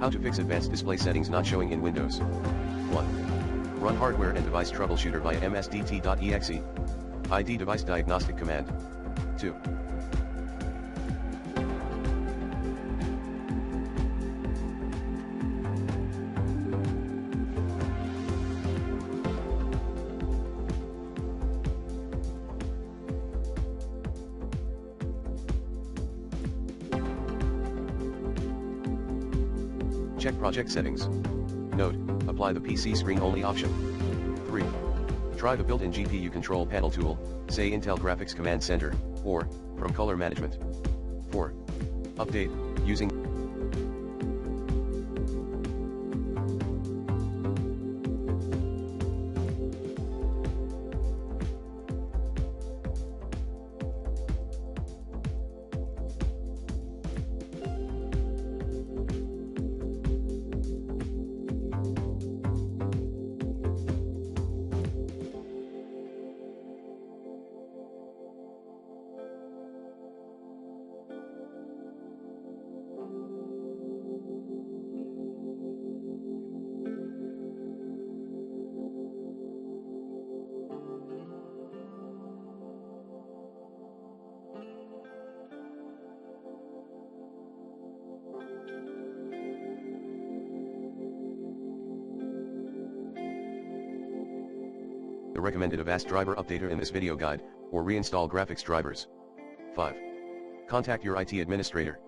How to fix advanced display settings not showing in Windows. 1. Run hardware and device troubleshooter via msdt.exe. ID device diagnostic command. 2. Check project settings. Note, apply the PC screen only option. 3. Try the built-in GPU control panel tool, say Intel Graphics Command Center, or, from Color Management. 4. Update, using the recommended Avast driver updater in this video guide, or reinstall graphics drivers. 5. Contact your IT administrator.